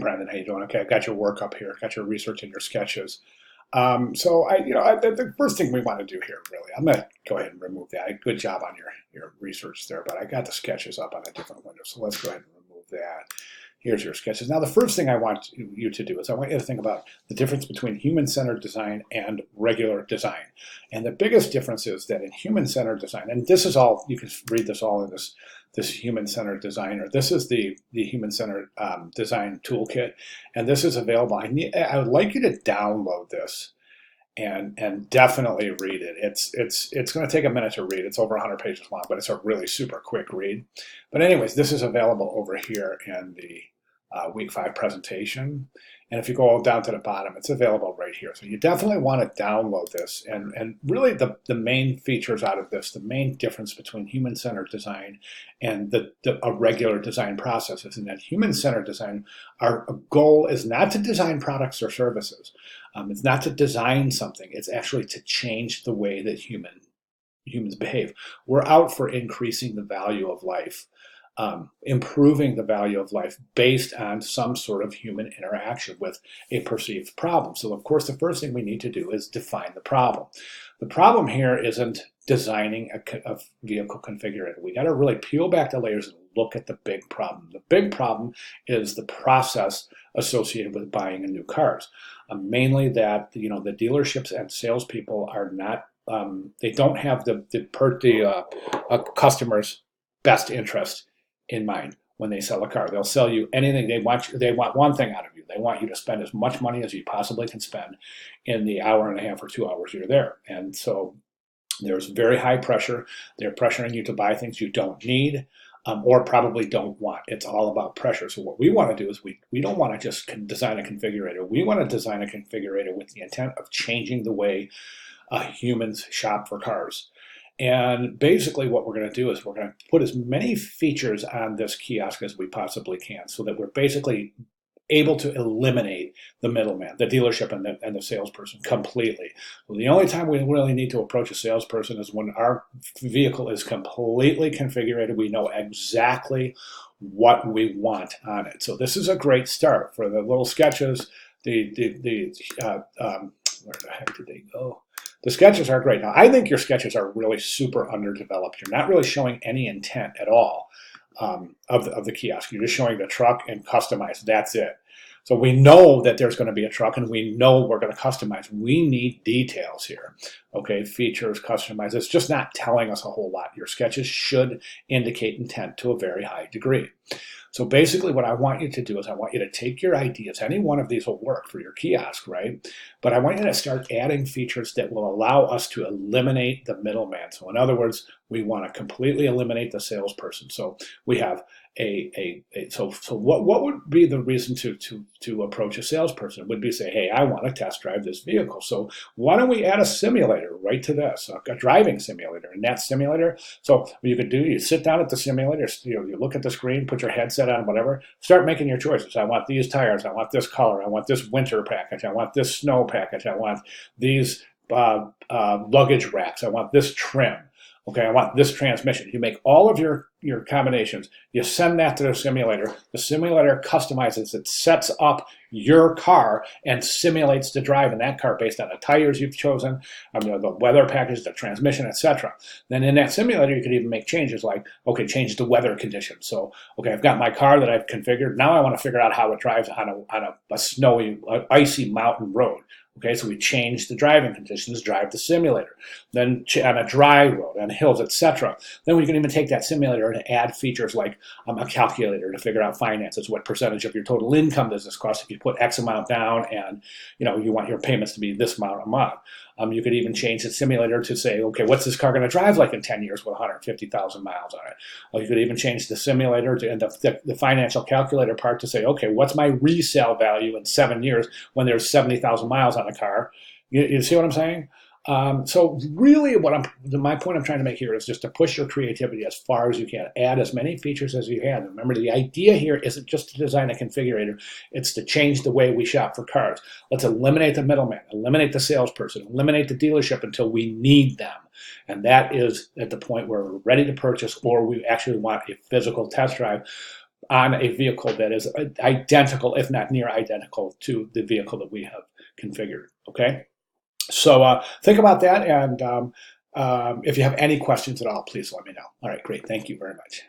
Brandon. How you doing? Okay, I got your work up here. Got your research and your sketches. The first thing we want to do here, really, I'm going to go ahead and remove that. Good job on your research there, but I got the sketches up on a different window, so let's go ahead and remove that. Here's your sketches. Now, the first thing I want you to do is I want you to think about the difference between human-centered design and regular design. And the biggest difference is that in human-centered design, and this is all, you can read this all in this human-centered design, or this is the human-centered design toolkit, and this is available. I would like you to download this and definitely read it. It's going to take a minute to read. It's over 100 pages long, but it's a really super quick read. But anyways, this is available over here in the week 5 presentation. And if you go down to the bottom, it's available right here. So you definitely want to download this. And really the main features out of this, the main difference between human-centered design and a regular design process is in that human-centered design, our goal is not to design products or services. It's not to design something. It's actually to change the way that humans behave. We're out for increasing the value of life. Improving the value of life based on some sort of human interaction with a perceived problem. So of course, the first thing we need to do is define the problem. The problem here isn't designing a vehicle configurator. We got to really peel back the layers and look at the big problem. The big problem is the process associated with buying a new cars. Mainly that, the dealerships and salespeople are not, they don't have the customer's best interest in mind when they sell a car. They'll sell you anything. They want one thing out of you. They want you to spend as much money as you possibly can spend in the hour and a half or 2 hours you're there. And so there's very high pressure. They're pressuring you to buy things you don't need or probably don't want. It's all about pressure. So what we want to do is we don't want to just design a configurator. We want to design a configurator with the intent of changing the way humans shop for cars. And basically what we're going to do is we're going to put as many features on this kiosk as we possibly can so that we're basically able to eliminate the middleman, the dealership and the salesperson completely. Well, the only time we really need to approach a salesperson is when our vehicle is completely configured. We know exactly what we want on it. So this is a great start for the little sketches. Where the heck did they go? The sketches are great. Now, I think your sketches are really super underdeveloped. You're not really showing any intent at all of the kiosk. You're just showing the truck and customize. That's it. So we know that there's going to be a truck, and we know we're going to customize. We need details here. Okay, features, customize. It's just not telling us a whole lot. Your sketches should indicate intent to a very high degree. So basically what I want you to do is I want you to take your ideas. Any one of these will work for your kiosk, right? But I want you to start adding features that will allow us to eliminate the middleman. So in other words, we want to completely eliminate the salesperson. So we have so what would be the reason to approach a salesperson? It would be say, hey, I want to test drive this vehicle. So why don't we add a simulator right to this, a driving simulator? And that simulator, so what you could do, you sit down at the simulator, you look at the screen, put your headset on, whatever, start making your choices. I want these tires, I want this color, I want this winter package, I want this snow package, I want these luggage racks, I want this trim. Okay, I want this transmission. You make all of your combinations. You send that to the simulator. The simulator customizes it, sets up your car, and simulates the drive in that car based on the tires you've chosen, the weather package, the transmission, etc. Then in that simulator, you could even make changes like, okay, change the weather conditions. So, okay, I've got my car that I've configured. Now I want to figure out how it drives on a snowy, icy mountain road. Okay, so we change the driving conditions, drive the simulator. Then on a dry road, on hills, etc. Then we can even take that simulator and add features like a calculator to figure out finances. What percentage of your total income does this cost if you put X amount down and you want your payments to be this amount a month. You could even change the simulator to say, okay, what's this car going to drive like in 10 years with 150,000 miles on it? Or you could even change the simulator and the financial calculator part to say, okay, what's my resale value in 7 years when there's 70,000 miles on a car? You see what I'm saying? So really my point I'm trying to make here is just to push your creativity as far as you can. Add as many features as you can. Remember, the idea here isn't just to design a configurator. It's to change the way we shop for cars. Let's eliminate the middleman, eliminate the salesperson, eliminate the dealership until we need them. And that is at the point where we're ready to purchase or we actually want a physical test drive. on a vehicle that is identical, if not near identical, to the vehicle that we have configured. Okay, so think about that, and if you have any questions at all, please let me know. All right, great. Thank you very much.